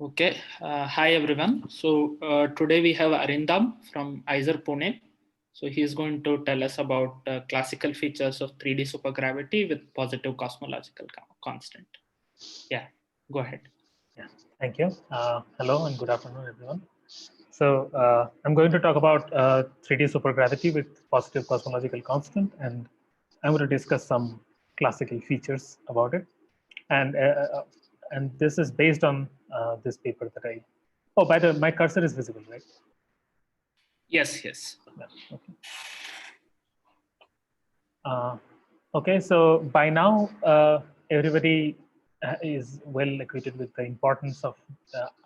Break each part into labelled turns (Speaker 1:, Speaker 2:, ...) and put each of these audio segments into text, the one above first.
Speaker 1: Okay, hi everyone. So today we have Arindam from ISER Pune. So he is going to tell us about classical features of 3D supergravity with positive cosmological constant. Yeah, go ahead.
Speaker 2: Yeah, thank you. Hello and good afternoon, everyone. So I'm going to talk about 3D supergravity with positive cosmological constant, and I'm going to discuss some classical features about it. And this is based on this paper that I. Oh, by the way, my cursor is visible, right?
Speaker 1: Yes, yes.
Speaker 2: Yeah, okay. Okay, so by now everybody is well acquainted with the importance of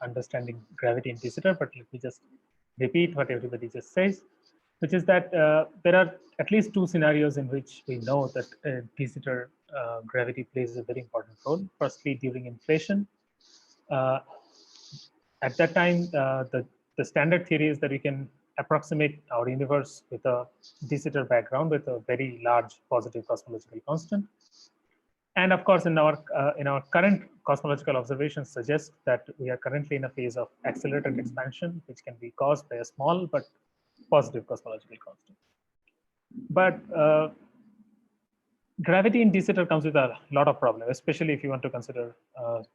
Speaker 2: understanding gravity in de Sitter, but let me just repeat what everybody just says, which is that there are at least two scenarios in which we know that de Sitter gravity plays a very important role. Firstly, during inflation. Uh, at that time, the standard theory is that we can approximate our universe with a de Sitter background with a very large positive cosmological constant. And of course, in our current cosmological observations suggest that we are currently in a phase of accelerated expansion, which can be caused by a small but positive cosmological constant. But gravity in de Sitter comes with a lot of problems, especially if you want to consider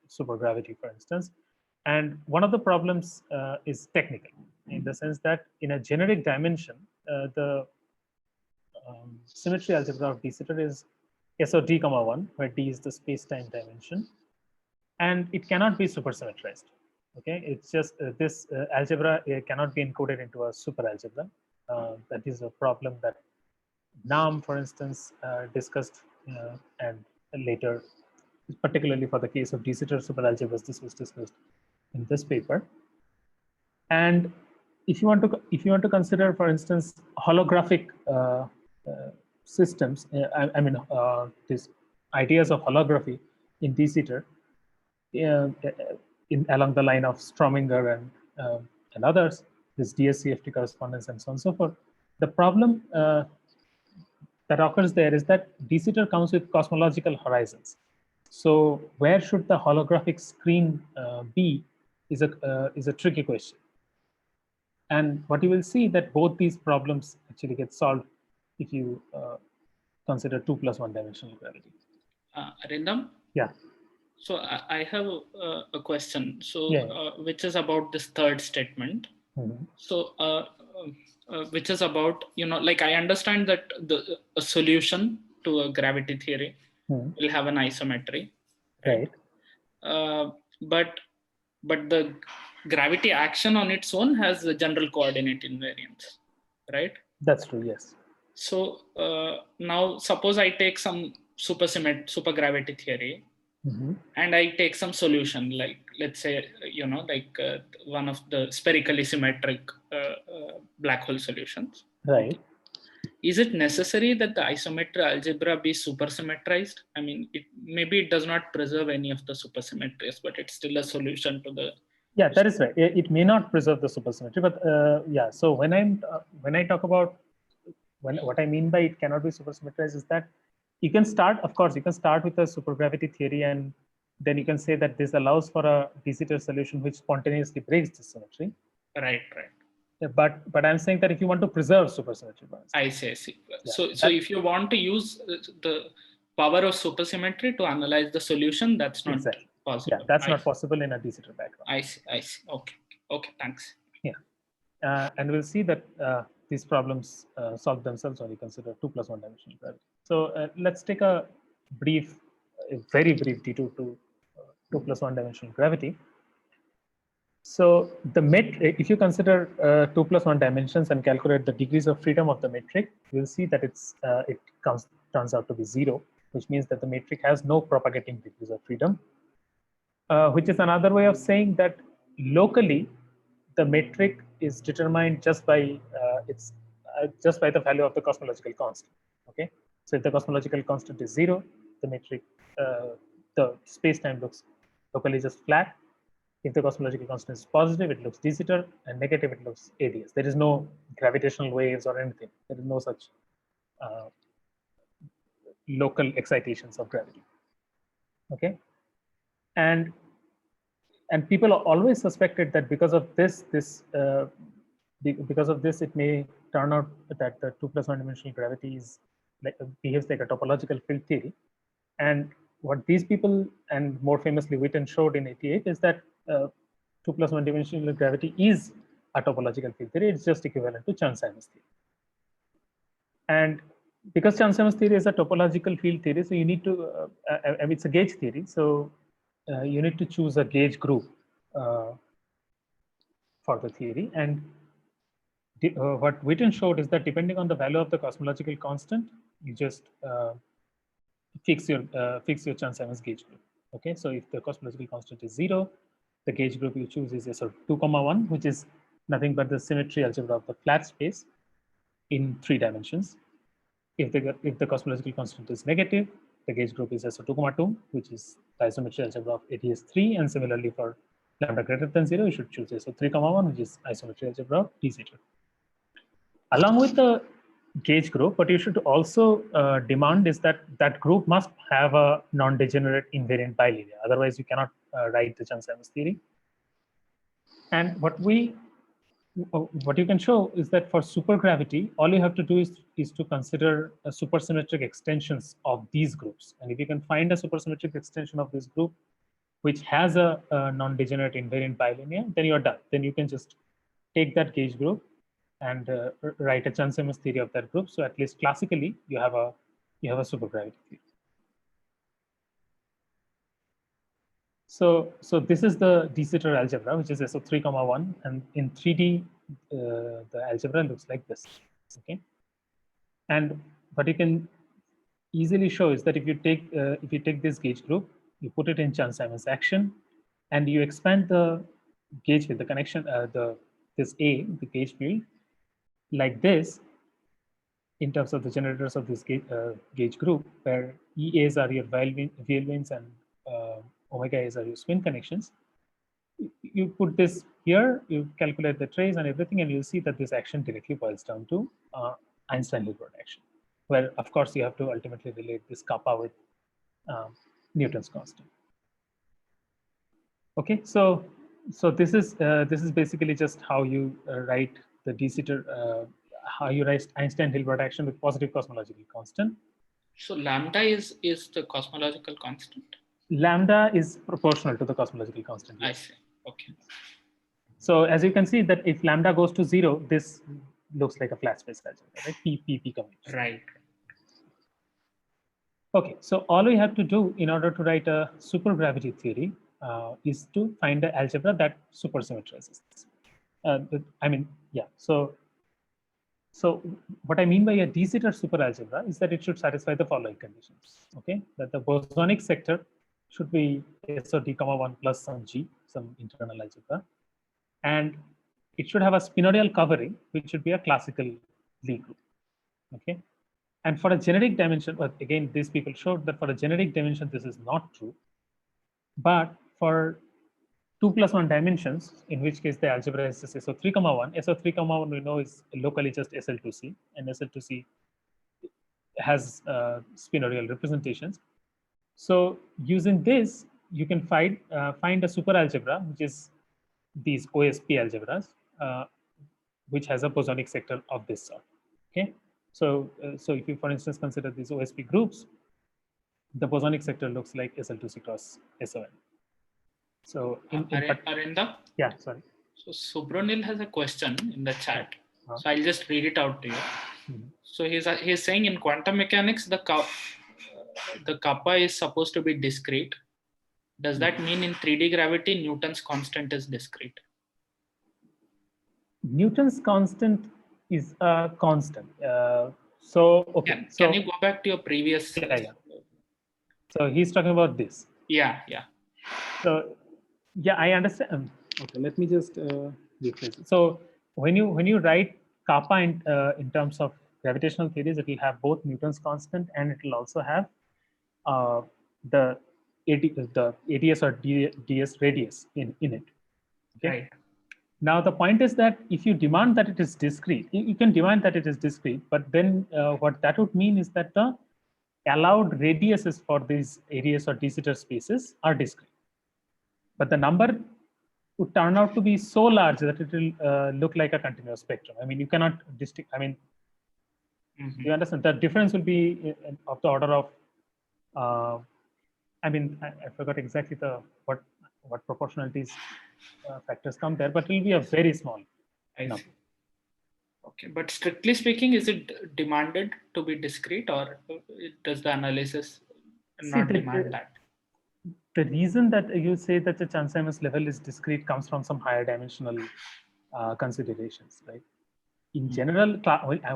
Speaker 2: supergravity, for instance. And one of the problems is technical, in the sense that in a generic dimension, the symmetry algebra of de Sitter is SOD, 1, where D is the space-time dimension, and it cannot be supersymmetrized. Okay, it's just this algebra cannot be encoded into a superalgebra. That is a problem that Nahm, for instance, discussed, and later, particularly for the case of de Sitter superalgebras, this was discussed in this paper. And if you want to consider, for instance, holographic systems, I mean, these ideas of holography in de Sitter, along the line of Strominger and others, this DSCFT correspondence and so on and so forth. The problem that occurs there is that de Sitter comes with cosmological horizons. So where should the holographic screen be is a tricky question. And what you will see that both these problems actually get solved if you consider 2 plus 1 dimensional gravity.
Speaker 1: Arindam?
Speaker 2: Yeah.
Speaker 1: So I have a question. So
Speaker 2: Yeah.
Speaker 1: which is about this third statement.
Speaker 2: Mm-hmm.
Speaker 1: So which is about, like I understand that a solution to a gravity theory will have an isometry, right? But the gravity action on its own has a general coordinate invariance, right?
Speaker 2: That's true, yes.
Speaker 1: So now suppose I take some supergravity theory, and I take some solution, like let's say, one of the spherically symmetric black hole solutions.
Speaker 2: Right.
Speaker 1: Is it necessary that the isometry algebra be supersymmetrized? I mean, maybe it does not preserve any of the supersymmetries, but it's still a solution to the.
Speaker 2: Yeah, that is right. It may not preserve the supersymmetry, but yeah. So when I talk about what I mean by it cannot be supersymmetrized is that you can start, of course, you can start with a supergravity theory, and then you can say that this allows for a de Sitter solution which spontaneously breaks the symmetry.
Speaker 1: Right.
Speaker 2: Yeah, but I'm saying that if you want to preserve supersymmetry,
Speaker 1: I see. Yeah, so if you want to use the power of supersymmetry to analyze the solution, that's not possible.
Speaker 2: Yeah, that's not possible in a de Sitter background.
Speaker 1: I see. Okay, thanks.
Speaker 2: Yeah, and we'll see that these problems solve themselves when you consider 2 plus 1 dimensional gravity. So let's take a very brief detour to 2 plus 1 dimensional gravity. So the if you consider 2 plus 1 dimensions and calculate the degrees of freedom of the metric, you'll see that it turns out to be 0, which means that the metric has no propagating degrees of freedom, which is another way of saying that locally the metric is determined just by the value of the cosmological constant. Okay, so if the cosmological constant is 0, the metric, the space-time looks locally just flat. If the cosmological constant is positive, it looks de Sitter, and negative, it looks ADS. There is no gravitational waves or anything. There is no such local excitations of gravity. Okay, and And people always suspected that because of this, it may turn out that the 2 plus 1 dimensional gravity is behaves like a topological field theory. And what these people, and more famously Witten, showed in '88 is that 2 plus 1 dimensional gravity is a topological field theory. It's just equivalent to Chern-Simons theory. And because Chern-Simons theory is a topological field theory, so you need to, it's a gauge theory. So you need to choose a gauge group for the theory. And what Witten showed is that depending on the value of the cosmological constant, you just fix your Chern-Simons gauge group. Okay, so if the cosmological constant is 0, the gauge group you choose is SO 2,1, which is nothing but the symmetry algebra of the flat space in 3 dimensions. If the cosmological constant is negative, the gauge group is SO 2,2, which is the isometry algebra of ADS 3, and similarly for lambda greater than 0, you should choose SO 3,1, which is isometry algebra of DZ2. Along with the gauge group, what you should also demand is that that group must have a non-degenerate invariant bilinear. Otherwise, you cannot write the Chern-Simons theory. And what you can show is that for supergravity, all you have to do is to consider supersymmetric extensions of these groups. And if you can find a supersymmetric extension of this group, which has a non-degenerate invariant bilinear, then you're done. Then you can just take that gauge group and write a Chern-Simons theory of that group. So at least classically, you have a supergravity theory. So this is the de Sitter algebra, which is SO 3,1, and in 3D, the algebra looks like this. Okay, and what you can easily show is that if you take this gauge group, you put it in Chern-Simons action, and you expand the gauge field, the connection, this A, the gauge field, like this, in terms of the generators of this gauge group, where EAs are your Weyl-Wins and omega A's are your spin connections. You put this here, you calculate the trace and everything, and you'll see that this action directly boils down to Einstein-Hilbert action, where of course you have to ultimately relate this kappa with Newton's constant. Okay, so this is basically just how you write the de Sitter, how you write Einstein-Hilbert action with positive cosmological constant.
Speaker 1: So lambda is the cosmological constant?
Speaker 2: Lambda is proportional to the cosmological constant.
Speaker 1: Yes. I see. Okay.
Speaker 2: So as you can see that if lambda goes to 0, this looks like a flat space algebra, right? P coming.
Speaker 1: Right.
Speaker 2: Okay, so all we have to do in order to write a supergravity theory is to find the algebra that supersymmetrizes this. So what I mean by a de Sitter superalgebra is that it should satisfy the following conditions. Okay, that the bosonic sector should be SO d,1 plus some G, some internal algebra, and it should have a spinorial covering, which should be a classical Lie group. Okay, and for a generic dimension, but again, these people showed that for a generic dimension, this is not true. But for 2 plus 1 dimensions, in which case the algebra is just SO 3,1. SO 3,1 we know is locally just SL2C, and SL2C has spinorial representations. So using this, you can find a superalgebra, which is these OSP algebras, which has a bosonic sector of this sort. Okay, so if you, for instance, consider these OSP groups, the bosonic sector looks like SL2C cross SON. So
Speaker 1: Arinda?
Speaker 2: Yeah, sorry.
Speaker 1: So Subronil has a question in the chat. So I'll just read it out to you. So he's saying in quantum mechanics, the kappa is supposed to be discrete. Does that mean in 3D gravity, Newton's constant is discrete?
Speaker 2: Newton's constant is a constant. Okay.
Speaker 1: Can you go back to your previous?
Speaker 2: Yeah. So he's talking about this.
Speaker 1: Yeah.
Speaker 2: So yeah, I understand. Okay, let me just rephrase it. So when you write kappa in terms of gravitational theories, it will have both Newton's constant and it will also have the ADS or DS radius in it. Okay.
Speaker 1: Right.
Speaker 2: Now the point is that if you demand that it is discrete, you can demand that it is discrete, but then what that would mean is that the allowed radiuses for these ADS or de Sitter spaces are discrete. But the number would turn out to be so large that it will look like a continuous spectrum. I mean, you cannot distinguish. I mean, you understand the difference will be of the order of. I mean, I forgot exactly what proportionalities factors come there, but it will be a very small number.
Speaker 1: Okay, but strictly speaking, is it demanded to be discrete, or does the analysis not demand that?
Speaker 2: The reason that you say that the Chern-Simons level is discrete comes from some higher dimensional considerations, right? In general,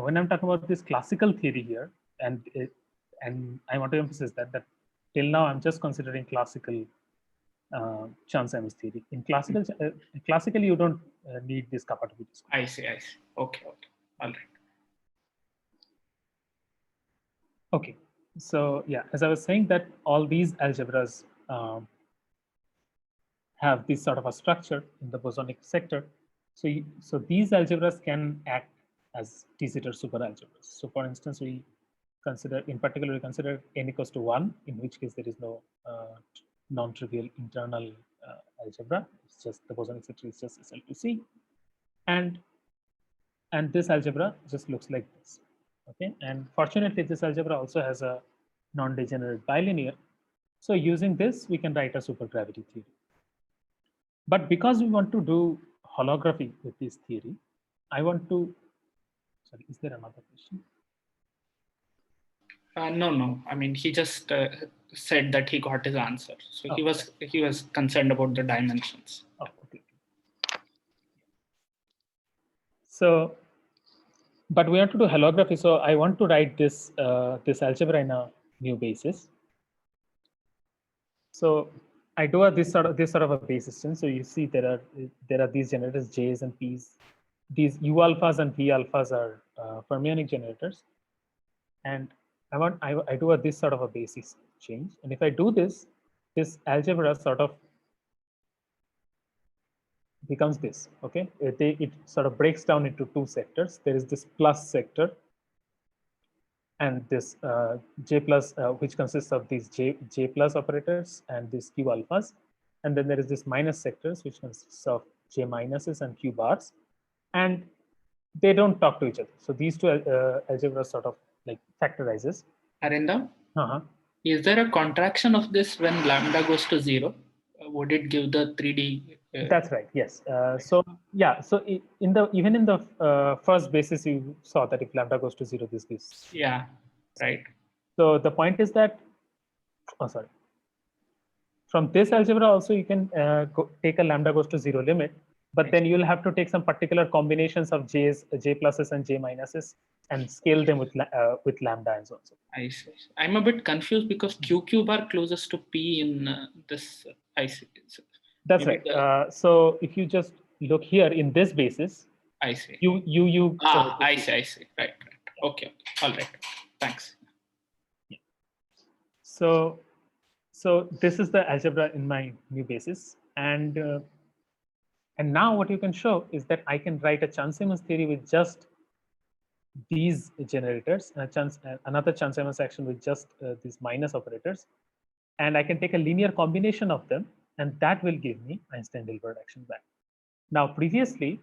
Speaker 2: when I'm talking about this classical theory here, and I want to emphasize that till now I'm just considering classical Chern-Simons theory. In classically, you don't need this kappa to be discrete.
Speaker 1: I see. Okay. All right.
Speaker 2: Okay. So yeah, as I was saying, that all these algebras have this sort of a structure in the bosonic sector. So these algebras can act as de-Sitter superalgebras. So for instance, we consider n equals to 1, in which case there is no non-trivial internal algebra. It's just the bosonic sector is just SL2C. And this algebra just looks like this. Okay, and fortunately, this algebra also has a non-degenerate bilinear. So using this, we can write a supergravity theory. But because we want to do holography with this theory, I want to. Sorry, is there another question?
Speaker 1: No. I mean, he just said that he got his answer. So he was concerned about the dimensions.
Speaker 2: Oh, okay. So, but we have to do holography. So I want to write this this algebra in a new basis. So I do this sort of a basis chain. So you see there are these generators J's and P's. These U alphas and V alphas are fermionic generators, and I do this sort of a basis change. And if I do this algebra sort of becomes this. Okay, it sort of breaks down into two sectors. There is this plus sector, and this J plus, which consists of these J plus operators and these Q alphas. And then there is this minus sectors, which consists of J minuses and Q bars. And they don't talk to each other. So these two algebra sort of like factorizes.
Speaker 1: Arindam, is there a contraction of this when lambda goes to 0? Would it give the 3D?
Speaker 2: That's right. Yes. So yeah. So even in the first basis, you saw that if lambda goes to 0, this gives.
Speaker 1: Yeah. Right.
Speaker 2: So the point is that, from this algebra also you can take a lambda goes to 0 limit, but then you'll have to take some particular combinations of J pluses and J minuses and scale them with lambda and so on.
Speaker 1: I see. I'm a bit confused because QQ bar closest to P in this. I see.
Speaker 2: That's right. So if you just look here in this basis,
Speaker 1: I see.
Speaker 2: You.
Speaker 1: I see. Right. Okay. All right. Thanks.
Speaker 2: Yeah. So this is the algebra in my new basis, and now what you can show is that I can write a Chern-Simons theory with just these generators, and another Chern-Simons action with just these minus operators, and I can take a linear combination of them, and that will give me Einstein-Dilbert action back. Now, previously,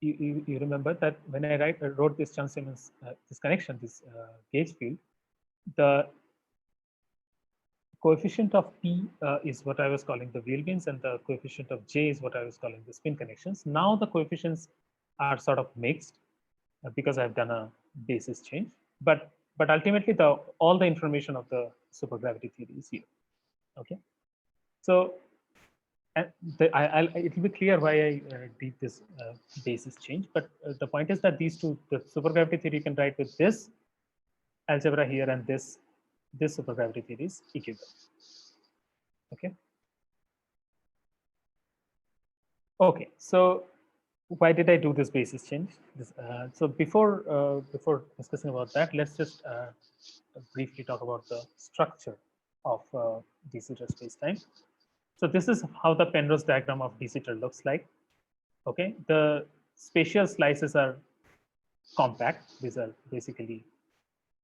Speaker 2: you remember that when I wrote this Chern-Simons this connection, this gauge field, the coefficient of P is what I was calling the Wheel-Beams, and the coefficient of J is what I was calling the spin connections. Now the coefficients are sort of mixed because I've done a basis change, but ultimately all the information of the supergravity theory is here. Okay, so it will be clear why I did this basis change, but the point is that these two, the supergravity theory you can write with this algebra here, and this supergravity theory is equivalent. Okay, so why did I do this basis change? So before discussing about that, let's just briefly talk about the structure of de-Sitter spacetime. So this is how the Penrose diagram of de-Sitter looks like. Okay, the spatial slices are compact. These are basically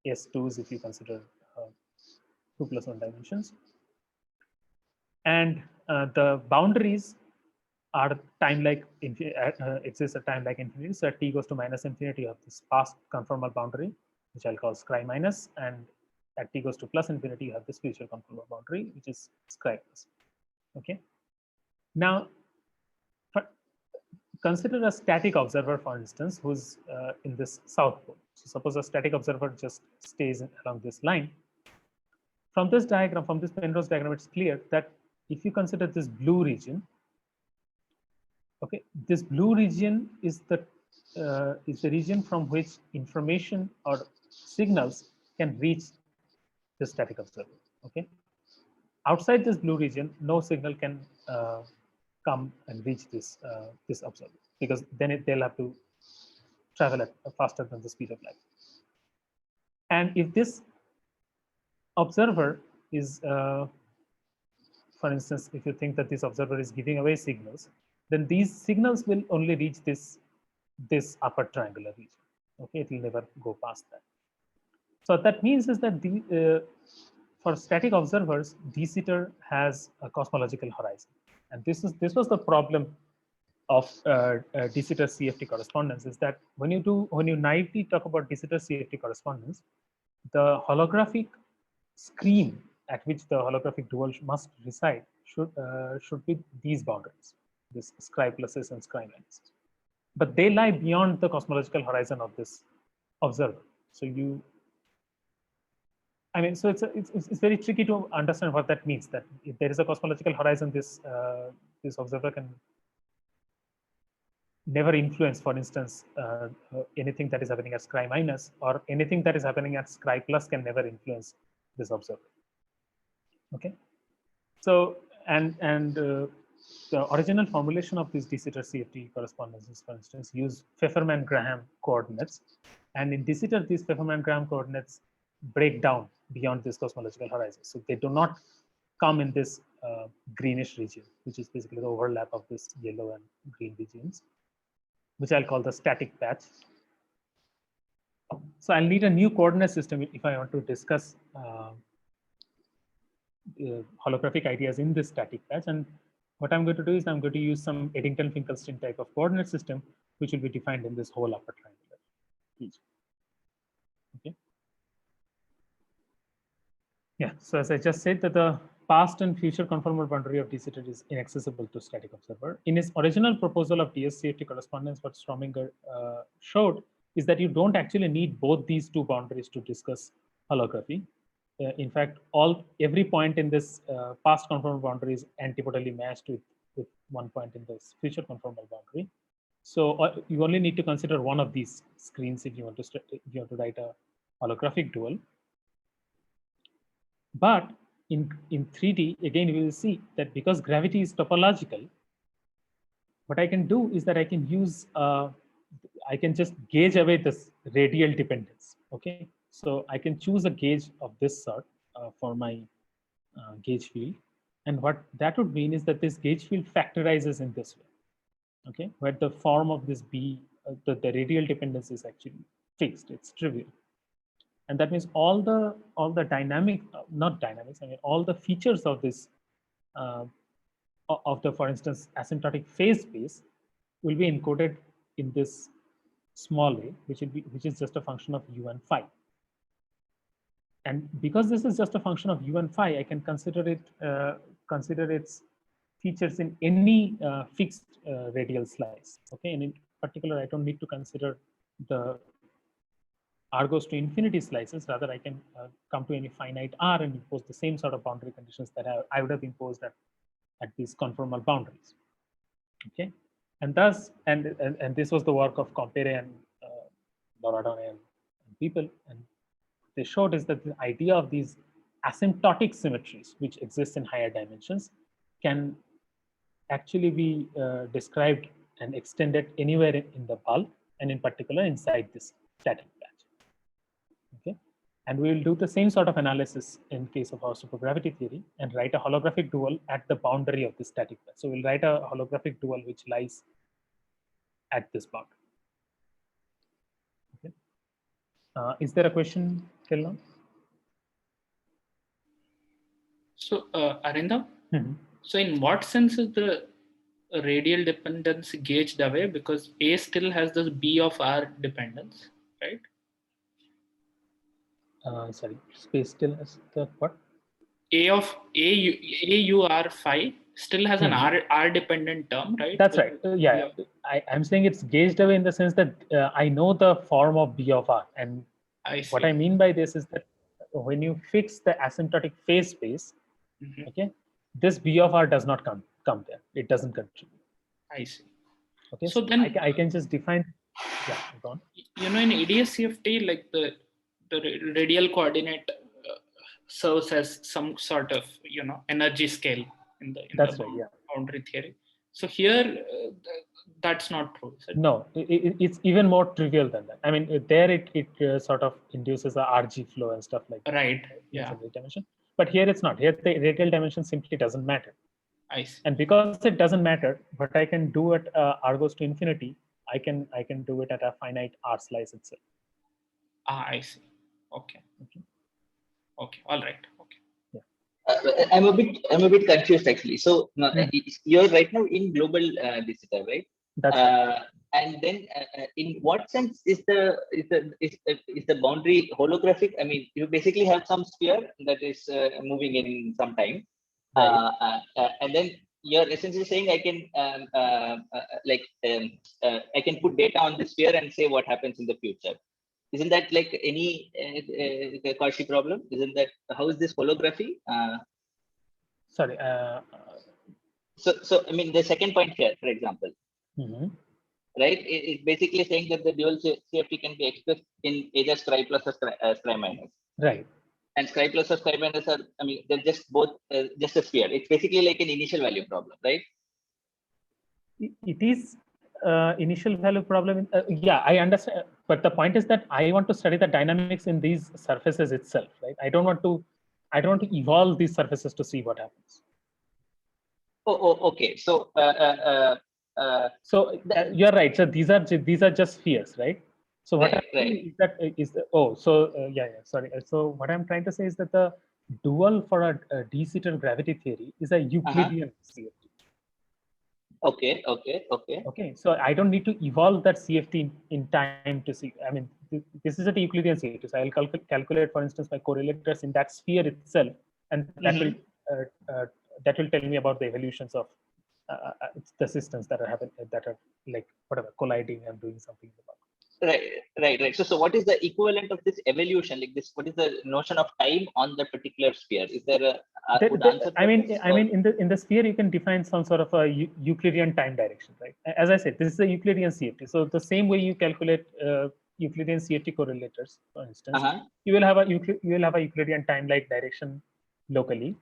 Speaker 2: S2s if you consider 2+1 dimensions. And the boundaries are time like exists at time like infinity. So at t goes to minus infinity, you have this past conformal boundary, which I'll call scry minus, and at t goes to plus infinity, you have this future conformal boundary, which is scry plus. Okay. Now, consider a static observer, for instance, who's in this south pole. So suppose a static observer just stays along this line. From this diagram, from this Penrose diagram, it's clear that if you consider this blue region, okay, this blue region is the region from which information or signals can reach the static observer. Okay, outside this blue region, no signal can come and reach this this observer, because then they'll have to travel at faster than the speed of light. And if this observer is, for instance, if you think that this observer is giving away signals, then these signals will only reach this upper triangular region. Okay, it will never go past that. So that means is that for static observers, de Sitter has a cosmological horizon, and this was the problem of de Sitter CFT correspondence, is that when you naively talk about de Sitter CFT correspondence, the holographic screen at which the holographic dual must reside should be these boundaries, this scry pluses and scry minuses. But they lie beyond the cosmological horizon of this observer. So so it's very tricky to understand what that means. That if there is a cosmological horizon, this observer can never influence, for instance, anything that is happening at scry minus, or anything that is happening at scry plus can never influence this observer. Okay, so the original formulation of this de Sitter CFT correspondences, for instance, use Pfefferman-Graham coordinates, and in de Sitter, these Pfefferman-Graham coordinates break down beyond this cosmological horizon, so they do not come in this greenish region, which is basically the overlap of this yellow and green regions, which I'll call the static patch. So I'll need a new coordinate system if I want to discuss holographic ideas in this static patch. And what I'm going to do is I'm going to use some Eddington-Finkelstein type of coordinate system, which will be defined in this whole upper triangular region. Okay. Yeah. So as I just said, that the past and future conformal boundary of de Sitter is inaccessible to static observer. In his original proposal of DS-CFT correspondence, what Strominger showed is that you don't actually need both these two boundaries to discuss holography. In fact, every point in this past conformal boundary is antipodally matched with one point in this future conformal boundary. So you only need to consider one of these screens if you want to write a holographic dual. But in 3D, again, we will see that because gravity is topological, what I can do is that I can use I can just gauge away this radial dependence. Okay, so I can choose a gauge of this sort for my gauge field, and what that would mean is that this gauge field factorizes in this way. Okay, where the form of this B, the radial dependence is actually fixed; it's trivial, and that means all the dynamic, not dynamics. I mean all the features of this of the, for instance, asymptotic phase space will be encoded in this small a, which is just a function of u and phi. And because this is just a function of u and phi, I can consider its features in any fixed radial slice. Okay, and in particular, I don't need to consider the r goes to infinity slices. Rather, I can come to any finite r and impose the same sort of boundary conditions that I would have imposed at these conformal boundaries. Okay, and thus, and this was the work of Compere and Loradone and people, and they showed is that the idea of these asymptotic symmetries, which exist in higher dimensions, can actually be described and extended anywhere in the bulk, and in particular inside this static patch. Okay, and we will do the same sort of analysis in case of our supergravity theory and write a holographic dual at the boundary of the static patch. So we'll write a holographic dual which lies at this boundary. Okay. Is there a question till now?
Speaker 1: So Arindam, so in what sense is the radial dependence gauged away because A still has this B of R dependence, right?
Speaker 2: Sorry, space still has the what?
Speaker 1: A of AUR phi still has an R dependent term, right?
Speaker 2: That's right. Yeah, I'm saying it's gauged away in the sense that I know the form of B of R, and what I mean by this is that when you fix the asymptotic phase space, okay, this B of R does not come there. It doesn't contribute.
Speaker 1: I see.
Speaker 2: Okay, so then I can just define. Yeah, go on.
Speaker 1: You know, in ADS-CFT, like the radial coordinate serves as some sort of energy scale in the boundary theory. So here, that's not true.
Speaker 2: No, it's even more trivial than that. I mean, there it sort of induces a RG flow and stuff like that.
Speaker 1: Right. Yeah.
Speaker 2: Dimension. But here it's not. Here the radial dimension simply doesn't matter.
Speaker 1: I see.
Speaker 2: And because it doesn't matter, what I can do at R goes to infinity, I can do it at a finite R slice itself.
Speaker 1: I see. Okay. All right. Okay.
Speaker 3: Yeah. I'm a bit confused actually. So you're right now in global digital, right?
Speaker 2: That's right.
Speaker 3: And then, in what sense is the boundary holographic? I mean, you basically have some sphere that is moving in some time, right. And then you're essentially saying I can I can put data on the sphere and say what happens in the future. Isn't that like any Cauchy problem? Isn't that how is this holography?
Speaker 2: Sorry.
Speaker 3: So I mean the second point here, for example. Right, it's basically saying that the dual CFT can be expressed in either scri plus or scri minus.
Speaker 2: Right.
Speaker 3: And scri plus or scri minus are, I mean, they're just both just a sphere. It's basically like an initial value problem, right?
Speaker 2: It is initial value problem. Yeah, I understand. But the point is that I want to study the dynamics in these surfaces itself, right? I don't want to evolve these surfaces to see what happens.
Speaker 3: Okay. So.
Speaker 2: You're right. So these are just spheres, right? So what sorry. So what I'm trying to say is that the dual for a de-Sitter gravity theory is a Euclidean CFT.
Speaker 3: Okay.
Speaker 2: So I don't need to evolve that CFT in time to see. I mean, this is a Euclidean CFT. So I'll calculate, for instance, my correlators in that sphere itself, and that will tell me about the evolutions of the systems that are like whatever colliding and doing something about.
Speaker 3: Right. So what is the equivalent of this evolution? Like this, what is the notion of time on the particular sphere? Is there a good answer?
Speaker 2: I mean, in the sphere, you can define some sort of a Euclidean time direction, right? As I said, this is a Euclidean CFT. So the same way you calculate Euclidean CFT correlators, for instance, you will have a Euclidean time-like direction locally.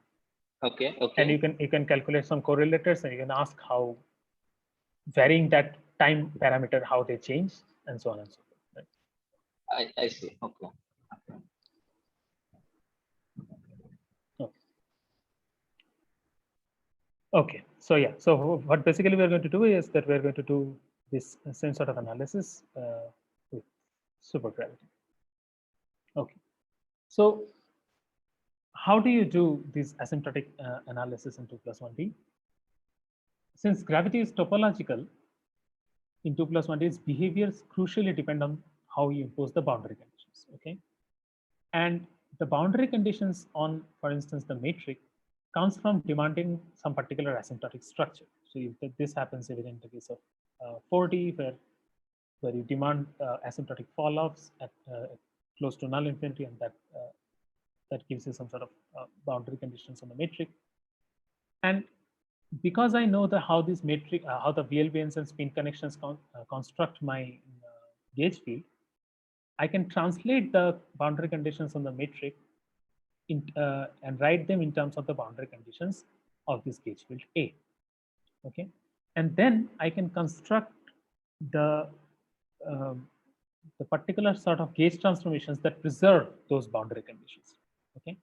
Speaker 3: Okay.
Speaker 2: And you can calculate some correlators, and you can ask how varying that time parameter, how they change, and so on and so forth.
Speaker 3: Right? I see.
Speaker 2: Okay. So yeah. So what basically we're going to do is that we're going to do this same sort of analysis with supergravity. Okay. So how do you do this asymptotic analysis in 2+1D? Since gravity is topological, in 2+1D, its behaviors crucially depend on how you impose the boundary conditions. Okay, and the boundary conditions on, for instance, the matrix comes from demanding some particular asymptotic structure. So this happens even in the case of 4D, where you demand asymptotic fall-offs at close to null infinity, and that gives you some sort of boundary conditions on the matrix. And because I know how this matrix, how the VLBNs and spin connections construct my gauge field, I can translate the boundary conditions on the matrix and write them in terms of the boundary conditions of this gauge field A. Okay, and then I can construct the particular sort of gauge transformations that preserve those boundary conditions. Okay,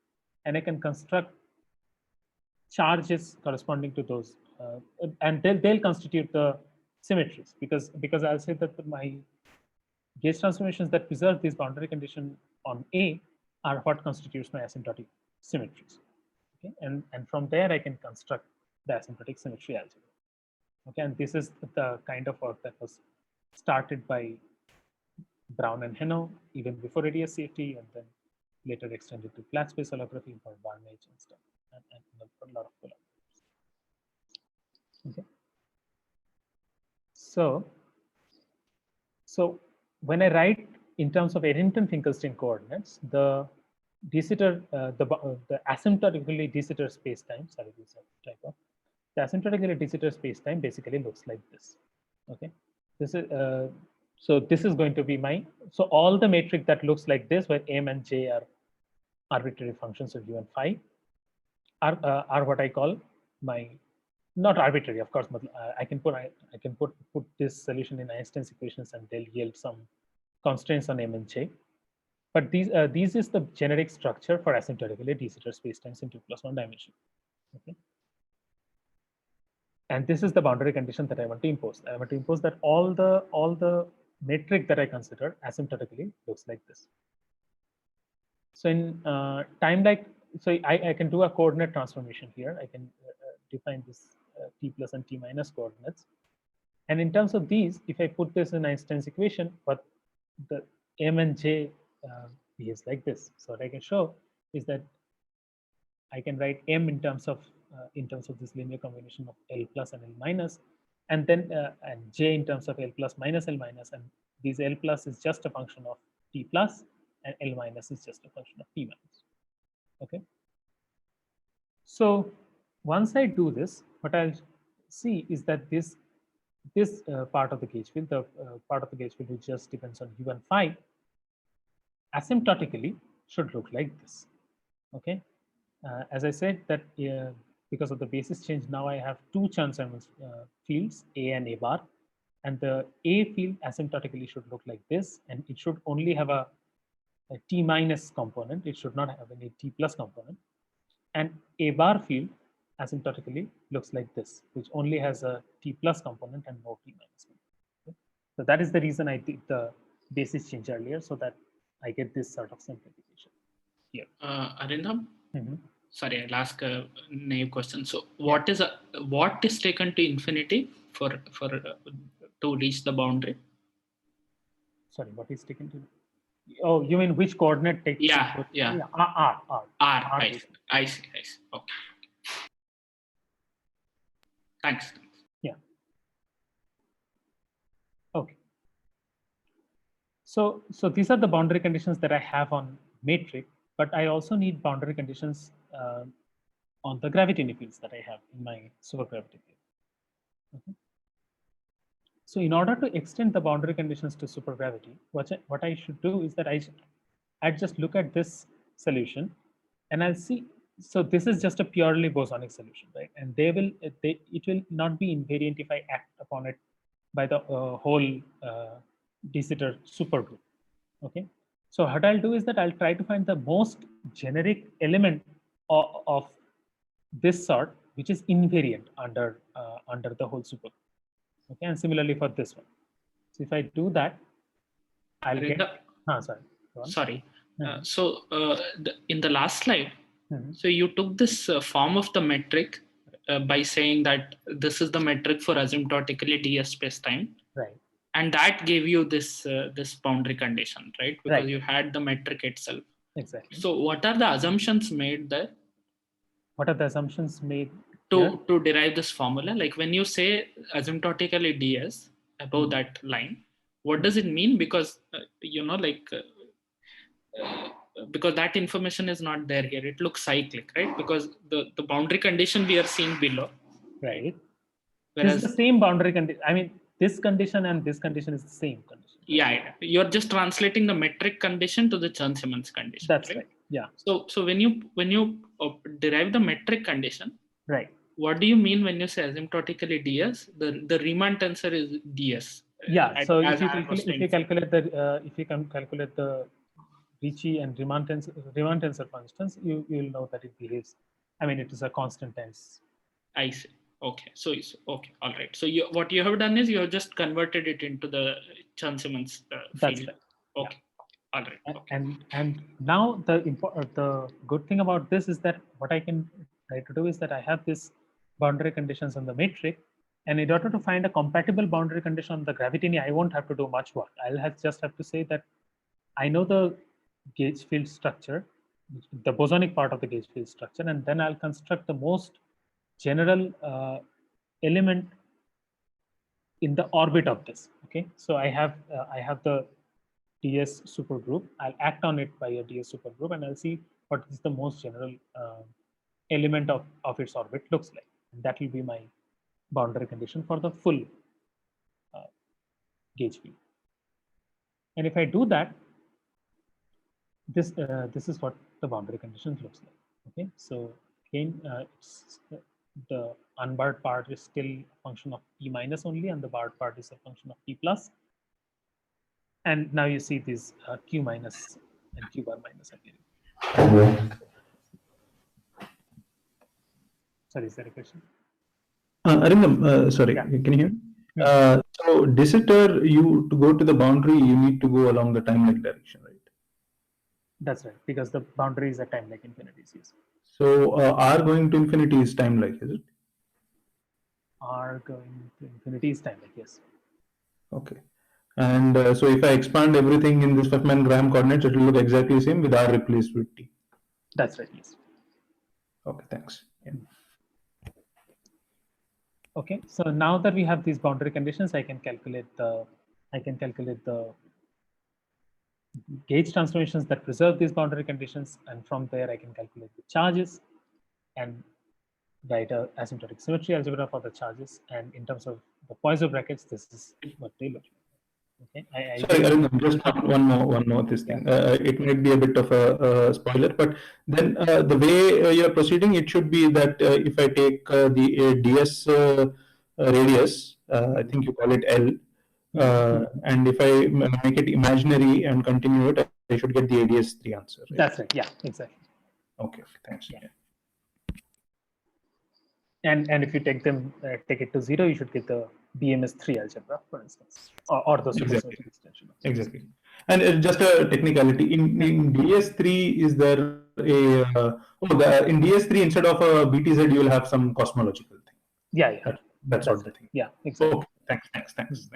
Speaker 2: and I can construct charges corresponding to those, and they'll constitute the symmetries, because I'll say that my gauge transformations that preserve this boundary condition on A are what constitutes my asymptotic symmetries. Okay, and from there I can construct the asymptotic symmetry algebra. Okay, and this is the kind of work that was started by Brown and Heno even before ADS-CFT, and then later extended to flat space holography for Barnage and stuff, and a lot of collaborators. Okay. So when I write in terms of Eddington-Finkelstein coordinates, the de Sitter, the asymptotically de Sitter space-time, sorry, this is a typo. The asymptotically de Sitter space-time basically looks like this. Okay, this is so this is going to be my, so all the metric that looks like this, where M and J are arbitrary functions of U and phi, are what I call my, not arbitrary, of course, but I can put this solution in Einstein's equations and they'll yield some constraints on M and J. But these is the generic structure for asymptotically de Sitter spacetimes in 2+1 dimension. Okay. And this is the boundary condition that I want to impose. I want to impose that all the metric that I consider asymptotically looks like this. So in time like, so I can do a coordinate transformation here. I can define this t plus and t minus coordinates. And in terms of these, if I put this in Einstein's equation, what the M and J behaves like this. So what I can show is that I can write M in terms of this linear combination of L plus and L minus, and then and J in terms of L plus minus L minus, and these L plus is just a function of T plus, and L minus is just a function of T minus. Okay. So once I do this, what I'll see is that this part of the gauge field, the part of the gauge field which just depends on U and phi, asymptotically should look like this. Okay. As I said that because of the basis change, now I have two Chern-Simons fields, A and A bar, and the A field asymptotically should look like this, and it should only have a T minus component. It should not have any T plus component. And A bar field asymptotically looks like this, which only has a T plus component and no T minus component. Okay? So that is the reason I did the basis change earlier, so that I get this sort of simplification here.
Speaker 1: Arindam? Sorry, I'll ask a naive question. So what is taken to infinity for to reach the boundary?
Speaker 2: Sorry, what is taken to? Oh, you mean which coordinate takes?
Speaker 1: Yeah.
Speaker 2: R.
Speaker 1: I see. Okay. Thanks.
Speaker 2: Yeah. Okay. So these are the boundary conditions that I have on matrix, but I also need boundary conditions on the gravity fields that I have in my supergravity field. Okay. So in order to extend the boundary conditions to supergravity, what I should do is that I just look at this solution and I'll see. So this is just a purely bosonic solution, right? And it will not be invariant if I act upon it by the whole de Sitter supergroup. Okay. So what I'll do is that I'll try to find the most generic element of this sort, which is invariant under the whole supergroup. Okay, and similarly for this one. So if I do that, I'll get.
Speaker 1: Sorry. In the last slide, so you took this form of the metric by saying that this is the metric for asymptotically ds spacetime.
Speaker 2: Right.
Speaker 1: And that gave you this boundary condition, right? Because you had the metric itself.
Speaker 2: Exactly.
Speaker 1: So what are the assumptions made there?
Speaker 2: What are the assumptions made
Speaker 1: to derive this formula? Like when you say asymptotically ds above that line, what does it mean? Because because that information is not there here. It looks cyclic, right? Because the boundary condition we are seeing below.
Speaker 2: Right.
Speaker 1: Whereas
Speaker 2: this is the same boundary condition. I mean, this condition and this condition is the same condition.
Speaker 1: Right? Yeah. You're just translating the metric condition to the Chern-Simons condition.
Speaker 2: That's right. Yeah.
Speaker 1: So when you derive the metric condition,
Speaker 2: right?
Speaker 1: What do you mean when you say asymptotically ds? The Riemann tensor is ds.
Speaker 2: Yeah. So if you calculate the Ricci and Riemann tensor constants, you will know that it behaves. I mean, it is a constant tense.
Speaker 1: I see. Okay. So okay. All right. So what you have done is you have just converted it into the Chern-Simons field.
Speaker 2: That's right.
Speaker 1: Okay. Yeah. All right.
Speaker 2: Okay. And now the good thing about this is that what I can try to do is that I have this boundary conditions on the matrix, And in order to find a compatible boundary condition on the gravity, I won't have to do much work. Just have to say that I know the gauge field structure, the bosonic part of the gauge field structure, and then I'll construct the most general element in the orbit of this. Okay, so I have the DS supergroup. I'll act on it by a DS supergroup, and I'll see what is the most general element of its orbit looks like. And that will be my boundary condition for the full gauge field. And if I do that, this is what the boundary conditions looks like. Okay, so again, the unbarred part is still a function of T minus only, and the barred part is a function of T plus. And now you see these Q minus and Q bar minus appearing. Sorry, is there a question?
Speaker 4: Arindam, sorry,
Speaker 2: Yeah.
Speaker 4: Can you hear me? So de Sitter, to go to the boundary, you need to go along the time-like direction, right?
Speaker 2: That's right, because the boundary is a time-like infinities. Yes.
Speaker 4: So R going to infinity is time-like, is it?
Speaker 2: R going to infinity is time-like, yes.
Speaker 4: Okay. And so if I expand everything in this Huffman-Graham coordinates, it will look exactly the same with R replaced with T.
Speaker 2: That's right, yes.
Speaker 4: Okay, thanks. Yeah.
Speaker 2: Okay, so now that we have these boundary conditions, I can calculate the gauge transformations that preserve these boundary conditions, and from there I can calculate the charges and write a asymptotic symmetry algebra for the charges. And in terms of the Poisson brackets, this is what they look like. Okay,
Speaker 4: Sorry, Arindam, just one more this thing. It might be a bit of a spoiler, but then the way you're proceeding, it should be that if I take the DS radius, I think you call it L, and if I make it imaginary and continue it, I should get the ADS3 answer. Right?
Speaker 2: That's right. Yeah, exactly.
Speaker 4: Okay, thanks. Yeah.
Speaker 2: And if you take it to 0, you should get the BMS3 algebra, for instance, or the supersymmetric extension.
Speaker 4: Exactly. And just a technicality, in DS3, is there in DS3 instead of a BTZ, you will have some cosmological thing.
Speaker 2: Yeah.
Speaker 4: That's what the thing.
Speaker 2: Yeah, exactly.
Speaker 4: Okay, thanks.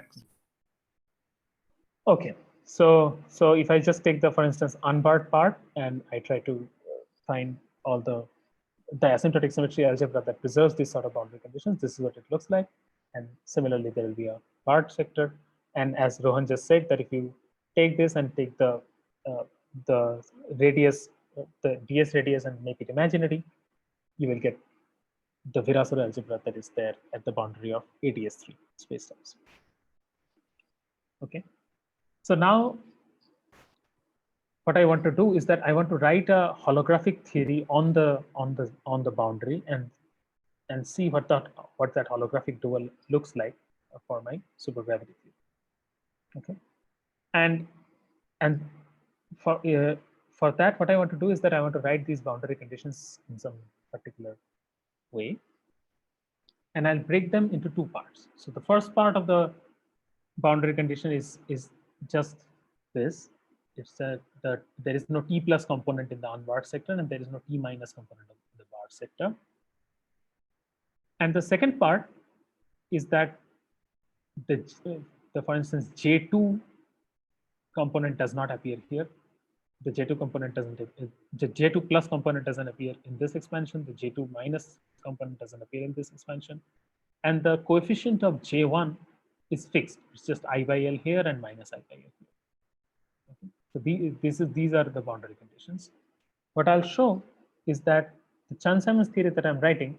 Speaker 2: Okay, so if I just take for instance, unbarred part, and I try to find all the asymptotic symmetry algebra that preserves these sort of boundary conditions, this is what it looks like. And similarly, there will be a barred sector. And as Rohan just said, that if you take this and take the radius, the DS radius, and make it imaginary, you will get the Virasoro algebra that is there at the boundary of ADS3 spacetimes. Okay, so now what I want to do is that I want to write a holographic theory on the boundary and see what that holographic dual looks like for my supergravity theory. Okay, and for that, what I want to do is that I want to write these boundary conditions in some particular way, and I'll break them into two parts. So the first part of the boundary condition is just this. It's that there is no T plus component in the unbarred sector, and there is no T minus component in the barred sector. And the second part is that the for instance, J2 component does not appear here. The J2 component doesn't. The J2 plus component doesn't appear in this expansion. The J2 minus component doesn't appear in this expansion, and the coefficient of J1 is fixed. It's just I by L here and minus I by L here. Okay. So these are the boundary conditions. What I'll show is that the Chern-Simons theory that I'm writing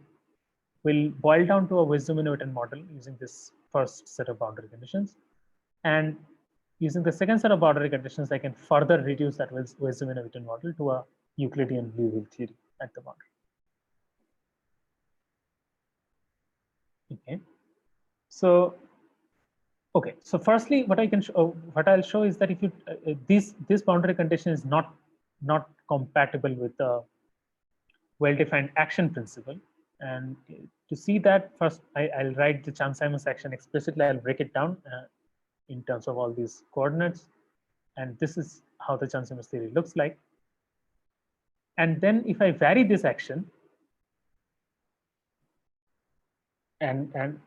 Speaker 2: will boil down to a Weissenberg-Newton model using this first set of boundary conditions, and using the second set of boundary conditions, I can further reduce that Weissenberg-Newton model to a Euclidean Liouville theory at the boundary. Okay, so firstly, what I'll show is that if you this boundary condition is not compatible with the well-defined action principle, and to see that, first I'll write the Chern-Simons action explicitly. I'll break it down in terms of all these coordinates, and this is how the Chern-Simons theory looks like. And then if I vary this action and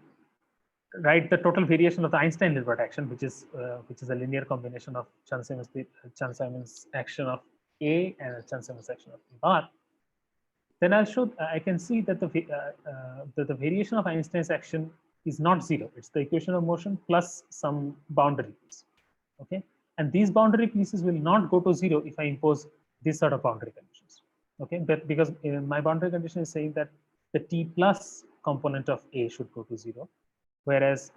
Speaker 2: write the total variation of the Einstein-Hilbert action, which is a linear combination of Chern-Simons action of A and Chern-Simons action of A bar, then I can see that the variation of Einstein's action is not zero. It's the equation of motion plus some boundary piece. Okay, and these boundary pieces will not go to zero if I impose this sort of boundary conditions. Okay, but because my boundary condition is saying that the T plus component of A should go to zero, whereas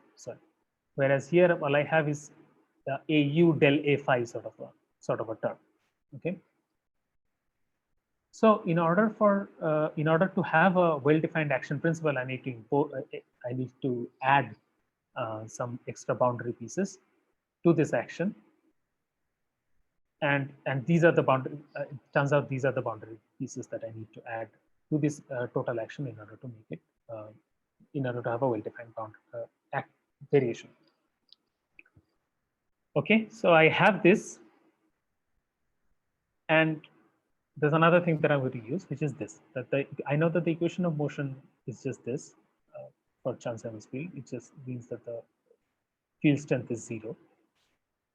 Speaker 2: here all I have is the AU del A phi sort of a term. Okay. So in order to have a well-defined action principle, I need to add some extra boundary pieces to this action, and these are the boundary. It turns out these are the boundary pieces that I need to add to this total action in order to make it in order to have a well-defined variation. Okay, so I have this, and there's another thing that I'm going to use, which is this. I know that the equation of motion is just this for Chern-Simons field. It just means that the field strength is zero,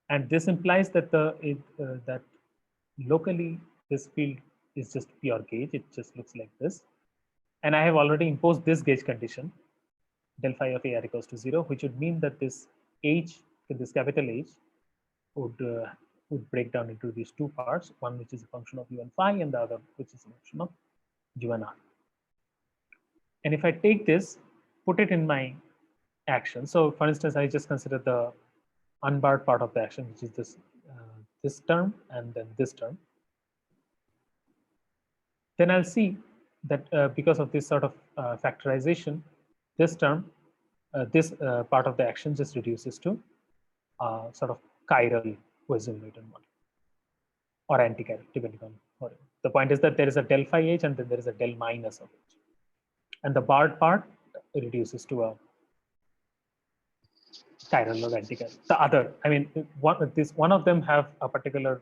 Speaker 2: and this implies that that locally this field is just pure gauge. It just looks like this, and I have already imposed this gauge condition, del phi of AR equals to 0, which would mean that this H, this capital H, would break down into these two parts, one which is a function of U and phi, and the other which is a function of U and R. And if I take this, put it in my action. So for instance, I just consider the unbarred part of the action, which is this term and then this term. Then I'll see that because of this sort of factorization, this term, this part of the action just reduces to sort of chiral Poisson-Newton model or anti-chiral, depending on whatever. The point is that there is a del phi H and then there is a del minus of H. And the barred part reduces to a chiral or anti-chiral. The other, I mean, one of them have a particular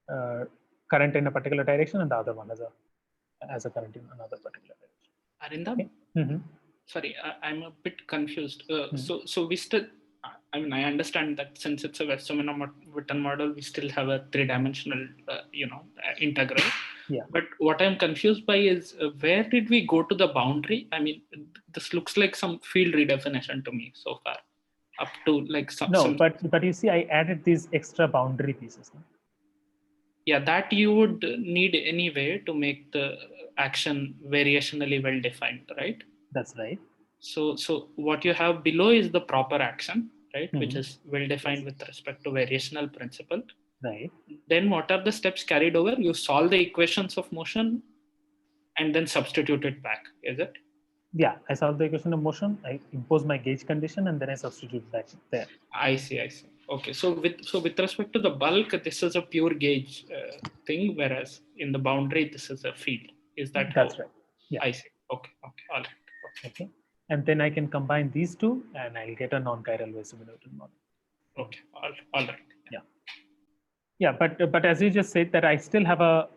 Speaker 2: current in a particular direction, and the other one has a current in another particular direction.
Speaker 1: Arindam?
Speaker 2: Okay?
Speaker 1: Sorry, I'm a bit confused. So we still, I mean, I understand that since it's a Westermann-Witten model, we still have a three-dimensional, integral.
Speaker 2: Yeah.
Speaker 1: But what I'm confused by is where did we go to the boundary? I mean, this looks like some field redefinition to me so far, up to like some.
Speaker 2: No, but you see, I added these extra boundary pieces. No?
Speaker 1: Yeah, that you would need anyway to make the action variationally well defined, right?
Speaker 2: That's right.
Speaker 1: So what you have below is the proper action, right?
Speaker 2: Mm-hmm.
Speaker 1: Which is well defined with respect to variational principle.
Speaker 2: Right.
Speaker 1: Then what are the steps carried over? You solve the equations of motion and then substitute it back, is it?
Speaker 2: Yeah, I solve the equation of motion, I impose my gauge condition, and then I substitute back there.
Speaker 1: I see. Okay, so with respect to the bulk, this is a pure gauge thing, whereas in the boundary, this is a field. Is that
Speaker 2: That's
Speaker 1: how?
Speaker 2: right. Yeah.
Speaker 1: I see. Okay, all right.
Speaker 2: Okay, and then I can combine these two, and I'll get a non-chiral Westermann-Newton model.
Speaker 1: Okay, all right.
Speaker 2: Yeah, but as you just said, that I still have a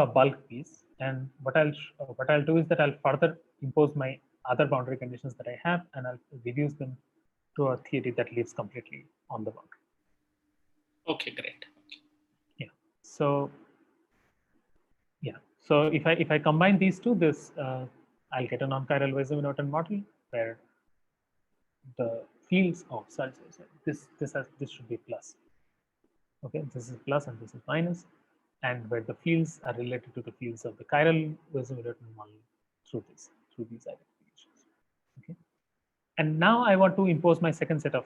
Speaker 2: bulk piece, and what I'll do is that I'll further impose my other boundary conditions that I have, and I'll reduce them to a theory that lives completely on the boundary.
Speaker 1: Okay, great.
Speaker 2: Yeah. So if I combine these two, I'll get a non-chiral Westermann-Newton model where the fields. Oh, sorry. This should be plus. Okay, this is plus and this is minus, and where the fields are related to the fields of the chiral Westermann-Newton model through these identifications. Okay, and now I want to impose my second set of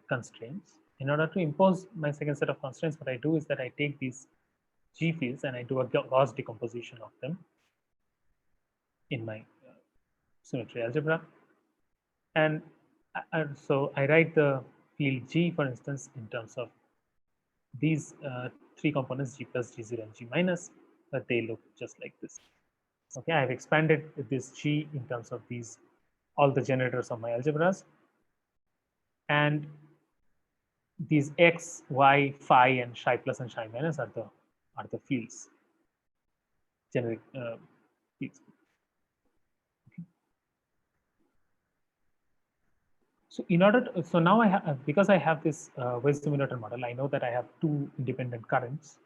Speaker 2: constraints. In order to impose my second set of constraints, what I do is that I take these G fields and I do a Gauss decomposition of them in my symmetry algebra, and so I write the field G, for instance, in terms of these three components, G plus, G0, and G minus, but they look just like this. Okay, I have expanded this G in terms of all the generators of my algebras, and these X, Y, phi, and psi plus and psi minus are the fields, generic fields. Okay. So in order to, so now I have, because I have this Weiss simulator model, I know that I have two independent currents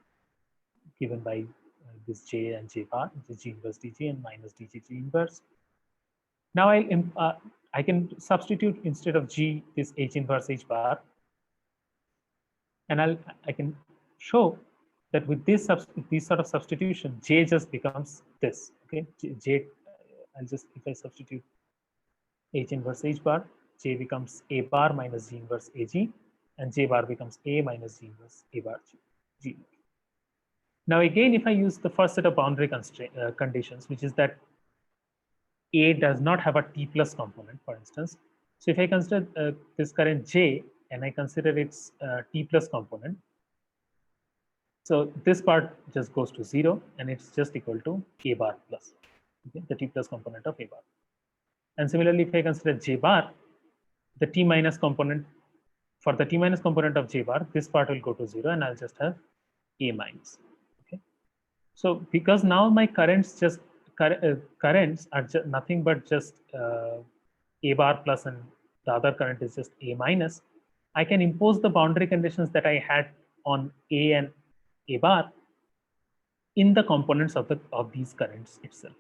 Speaker 2: given by this J and J bar, which is G inverse DG and minus DG G inverse. Now I can substitute instead of G this H inverse H bar, and I can show that with this sort of substitution, J just becomes this. Okay, J I'll just, if I substitute H inverse H bar, J becomes A bar minus G inverse AG, and J bar becomes A minus G inverse A bar G. Now again, if I use the first set of boundary conditions, which is that A does not have a T plus component, for instance. So if I consider this current J and I consider its T plus component, so this part just goes to 0 and it's just equal to A bar plus, okay, the T plus component of A bar. And similarly, if I consider J bar, the T minus component, for the T minus component of J bar, this part will go to 0 and I'll just have A minus. Okay. So because now my currents are nothing but just A bar plus and the other current is just A minus, I can impose the boundary conditions that I had on A and A bar in the components of these currents itself.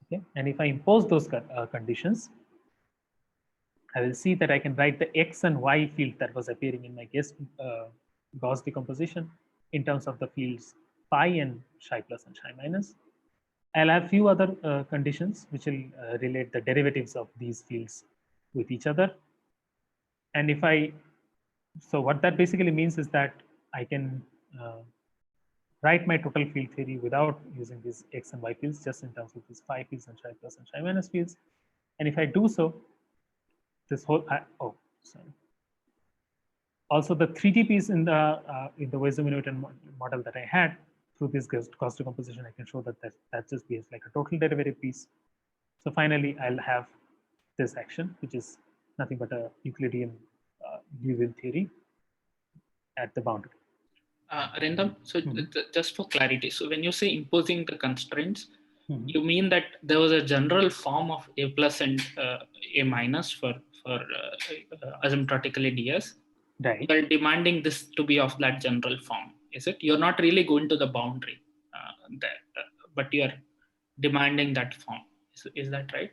Speaker 2: Okay, and if I impose those conditions, I will see that I can write the X and Y field that was appearing in my Gauss decomposition in terms of the fields phi and psi plus and psi minus. I'll have few other conditions which will relate the derivatives of these fields with each other. And so what that basically means is that I can write my total field theory without using these X and Y fields, just in terms of these phi fields and psi plus and psi minus fields. And if I do so, this whole, also the 3D piece in the Weiss-Newton model that I had, through this Gauss decomposition, I can show that just behaves like a total derivative piece. So finally, I'll have this action, which is nothing but a Euclidean Liouville theory at the boundary.
Speaker 1: Arindam, so just for clarity, so when you say imposing the constraints, you mean that there was a general form of A plus and A minus for asymptotically DS,
Speaker 2: right?
Speaker 1: But demanding this to be of that general form, is it? You're not really going to the boundary, but you're demanding that form. Is that right?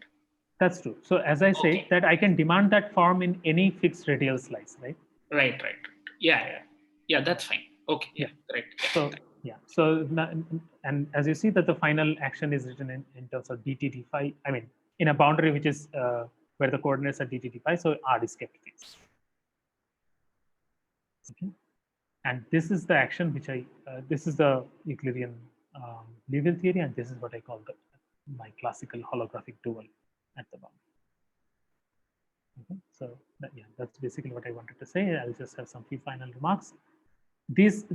Speaker 2: That's true. So as I say, that I can demand that form in any fixed radial slice, right?
Speaker 1: Right. Yeah, that's fine. Okay, yeah, right.
Speaker 2: So yeah, so and as you see that the final action is written in terms of dt phi. I mean, in a boundary which is where the coordinates are dt phi, so r is kept fixed. Okay, and this is the action which this is the Euclidean Liouville theory, and this is what I call my classical holographic dual at the boundary. Okay, so yeah, that's basically what I wanted to say. I'll just have some few final remarks. These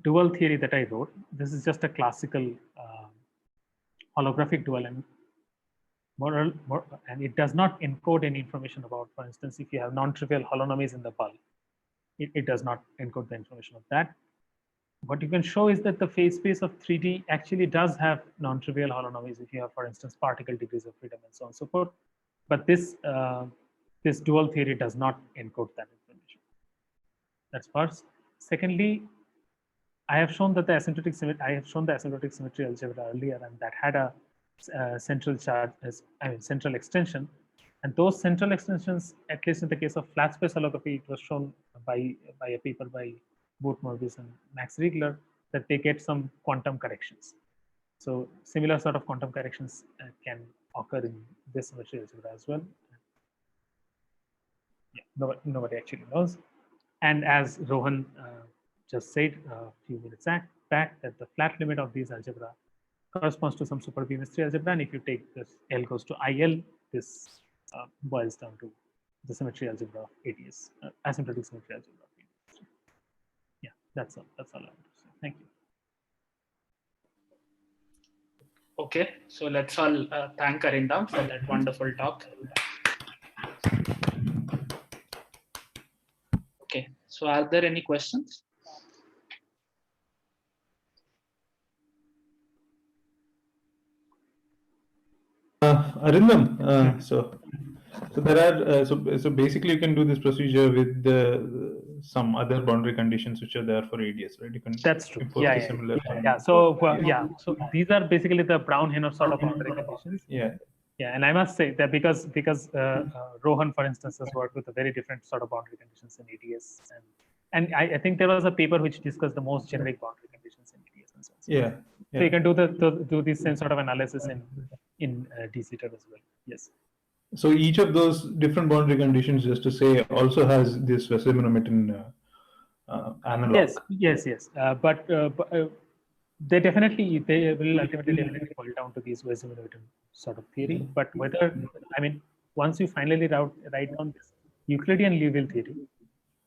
Speaker 2: dual theory that I wrote, this is just a classical holographic dual, and and it does not encode any information about, for instance, if you have non-trivial holonomies in the bulk, it does not encode the information of that. What you can show is that the phase space of 3D actually does have non-trivial holonomies if you have, for instance, particle degrees of freedom and so on and so forth. But this dual theory does not encode that information. That's first. Secondly, I have shown that the asymptotic symmetry algebra earlier, and that had a central charge, central extension. And those central extensions, at least in the case of flat space holography, it was shown by a paper by Boot Morvis and Max Riegler, that they get some quantum corrections. So similar sort of quantum corrections can occur in this symmetry algebra as well. Yeah, nobody actually knows. And as Rohan just said a few minutes back, that the flat limit of these algebra corresponds to some super B-mystery algebra. And if you take this L goes to IL, this boils down to the symmetry algebra of ADS, asymptotic symmetry algebra of ADS. Yeah, that's all I want to say. Thank you.
Speaker 1: Okay, so let's all thank Arindam for that wonderful talk. Okay, so are there any questions?
Speaker 4: Arindam, so So there are so basically you can do this procedure with some other boundary conditions which are there for ADS, right? You can
Speaker 2: That's true.
Speaker 4: impose the similar.
Speaker 2: So so these are basically the Brown-Hinault sort of boundary conditions. Yeah, and I must say that because Rohan, for instance, has worked with a very different sort of boundary conditions in ADS, and I think there was a paper which discussed the most generic boundary conditions in ADS and so on.
Speaker 4: Yeah.
Speaker 2: So you can do this same sort of analysis in DCTER as well. Yes.
Speaker 4: So each of those different boundary conditions, just to say, also has this Weissenberg-Hamilton analog.
Speaker 2: Yes. But they will ultimately definitely boil down to these Weissenberg-Hamilton sort of theory. But whether, I mean, once you finally write down this Euclidean Liouville theory,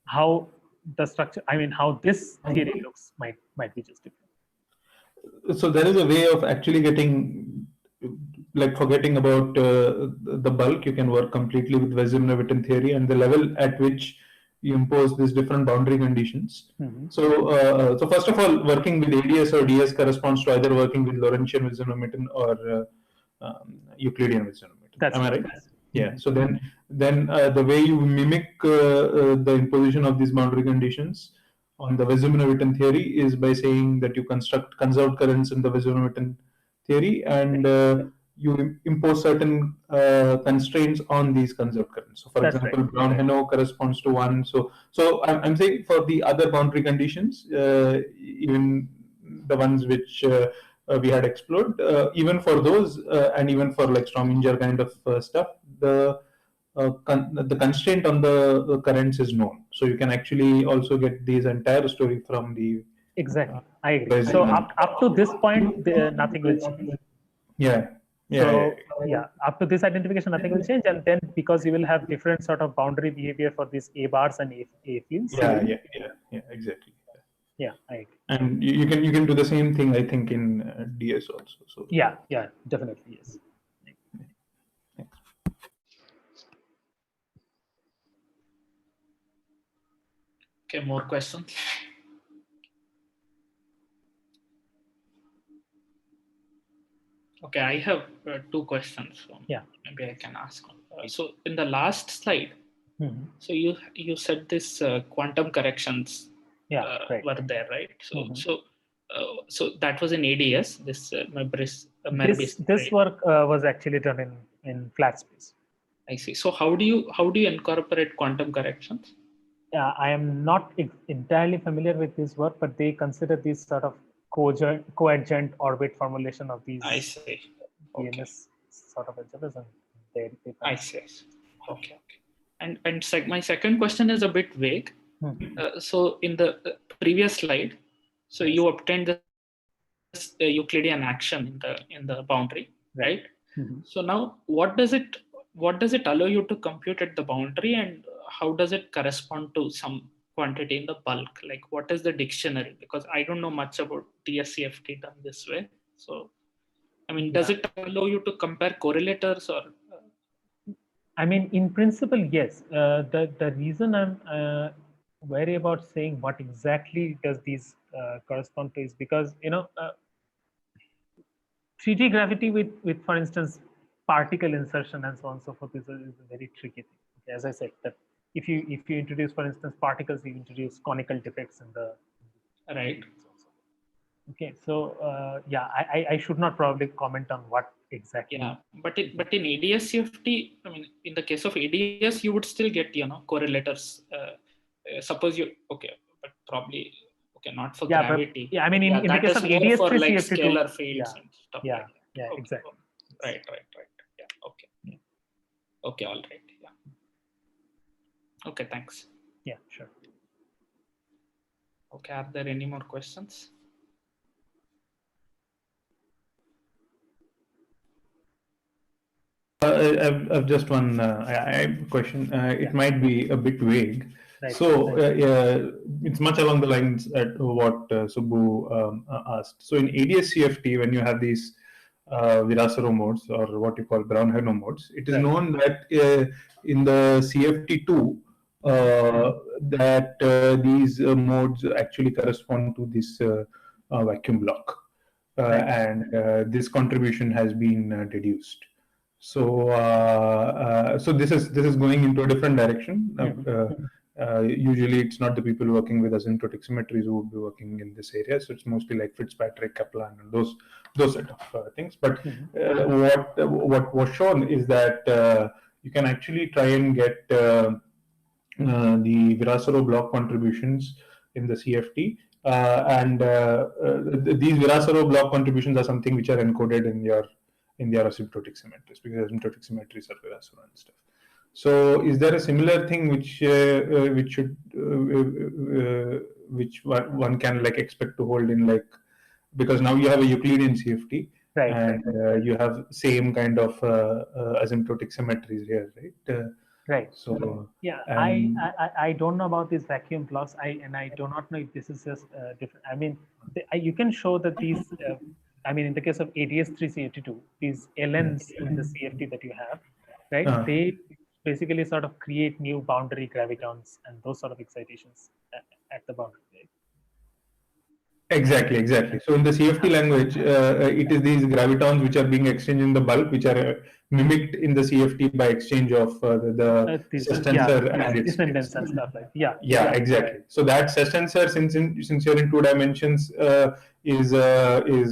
Speaker 2: how the structure, I mean, how this theory looks might be just different.
Speaker 4: So there is a way of actually getting, like, forgetting about the bulk. You can work completely with Weissenberg-Hamilton theory and the level at which you impose these different boundary conditions. So first of all, working with ADS or DS corresponds to either working with Lorentzian Weissenberg-Hamilton or Euclidean Weissenberg-Hamilton. Am I right? Yeah. So then the way you mimic the imposition of these boundary conditions on the Weissenberg-Hamilton theory is by saying that you construct conserved currents in the Weissenberg-Hamilton theory and you impose certain constraints on these conserved currents. So, for example, Brown-Hinault corresponds to 1. So I'm saying for the other boundary conditions, even the ones which we had explored, even for those, and even for like Strominger kind of stuff, the constraint on the currents is known. So you can actually also get this entire story from the.
Speaker 2: Exactly, I agree. So up to this point, nothing will change. Up to this identification, nothing will change, and then because you will have different sort of boundary behavior for these A bars and A fields.
Speaker 4: Yeah, exactly.
Speaker 2: Yeah, I agree.
Speaker 4: And you can do the same thing, I think, in DS also. So
Speaker 2: yeah, definitely, yes.
Speaker 1: Okay, more questions? Okay, I have 2 questions. So maybe I can ask one. So in the last slide, so you said this quantum corrections were there, right? So so that was in ADS. This
Speaker 2: this work was actually done in flat space.
Speaker 1: I see. So how do you incorporate quantum corrections?
Speaker 2: I am not entirely familiar with this work, but they consider these sort of coadjuvant orbit formulation of these.
Speaker 1: I see.
Speaker 2: BMS sort of observers, and
Speaker 1: I see. Okay. And my second question is a bit vague. So in the previous slide, so you obtained this Euclidean action in the boundary, right? So now what does it allow you to compute at the boundary, and how does it correspond to some quantity in the bulk? Like, what is the dictionary? Because I don't know much about DSCFT done this way. So, I mean, does it allow you to compare correlators or?
Speaker 2: I mean, in principle, yes. The reason I'm wary about saying what exactly does these correspond to is because 3D gravity with for instance particle insertion and so on and so forth is a very tricky thing. Okay, as I said, that if you introduce, for instance, particles, you introduce conical defects in the
Speaker 1: right.
Speaker 2: Okay, so I should not probably comment on what exactly.
Speaker 1: Yeah, but in ADS-CFT, I mean, in the case of ADS, you would still get correlators. Suppose but probably not for gravity.
Speaker 2: But, I mean, in the case of ADS,
Speaker 1: for like scalar fields and stuff.
Speaker 2: Yeah, exactly.
Speaker 1: Right. Yeah. Okay. Okay. All right. Yeah. Okay. Thanks.
Speaker 2: Yeah. Sure.
Speaker 1: Okay. Are there any more questions?
Speaker 4: I've just one question. It might be a bit vague.
Speaker 2: Right.
Speaker 4: So it's much along the lines at what Subbu asked. So in ADS-CFT, when you have these Virasoro modes, or what you call Brown-Hinault modes, it is known that in the CFT2 that these modes actually correspond to this vacuum block, and this contribution has been deduced. So this is going into a different direction. Usually, it's not the people working with asymptotic symmetries who would be working in this area. So it's mostly like Fitzpatrick, Kaplan, and those set of things. But what was shown is that you can actually try and get the Virasoro block contributions in the CFT, and these Virasoro block contributions are something which are encoded in your asymptotic symmetries, because asymptotic symmetries are Virasoro and stuff. So, is there a similar thing which one can like expect to hold in, like, because now you have a Euclidean CFT,
Speaker 2: right,
Speaker 4: and you have same kind of asymptotic symmetries here, right?
Speaker 2: Right.
Speaker 4: So
Speaker 2: yeah, I don't know about these vacuum blocks. I do not know if this is just different. I mean, you can show that these. I mean, in the case of ADS3CFT2, these LNs in the CFT that you have, right? They basically sort of create new boundary gravitons and those sort of excitations at the boundary. Right?
Speaker 4: Exactly. So in the CFT language, it is these gravitons which are being exchanged in the bulk, which are mimicked in the CFT by exchange of the stress tensor and its
Speaker 2: descendants and stuff like that.
Speaker 4: Yeah, exactly. So that stress tensor, since you're in 2 dimensions, is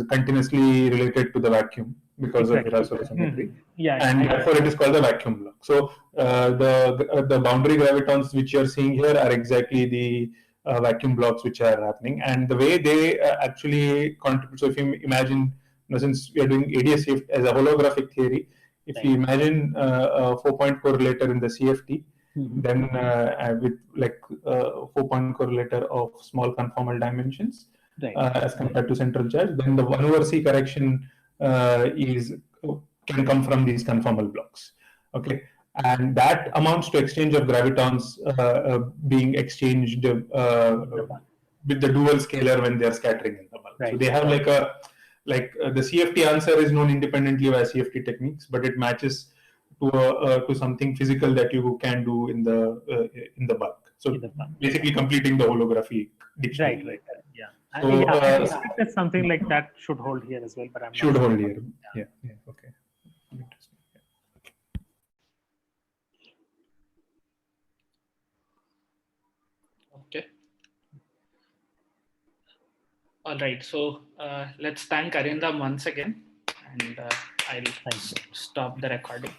Speaker 4: continuously related to the vacuum because of Virasoro symmetry. And therefore it is called the vacuum block. So the boundary gravitons which you're seeing here are exactly the vacuum blocks which are happening, and the way they actually contribute. So if you imagine, since we are doing ADS as a holographic theory, if you imagine a 4-point correlator in the CFT, then with like 4-point correlator of small conformal dimensions as compared to central charge, then the 1/c correction can come from these conformal blocks. Okay. And that amounts to exchange of gravitons being exchanged with the dual scalar when they are scattering in the bulk. So they have the CFT answer is known independently by CFT techniques, but it matches to something physical that you can do in the bulk. So basically completing the holography dictionary.
Speaker 2: Right. Yeah. So, I expect that something like that should hold here as well, but I'm
Speaker 4: should
Speaker 2: not
Speaker 4: hold here. Yeah. Okay. Interesting.
Speaker 1: Okay. All right. So let's thank Arindam once again, and I'll stop the recording.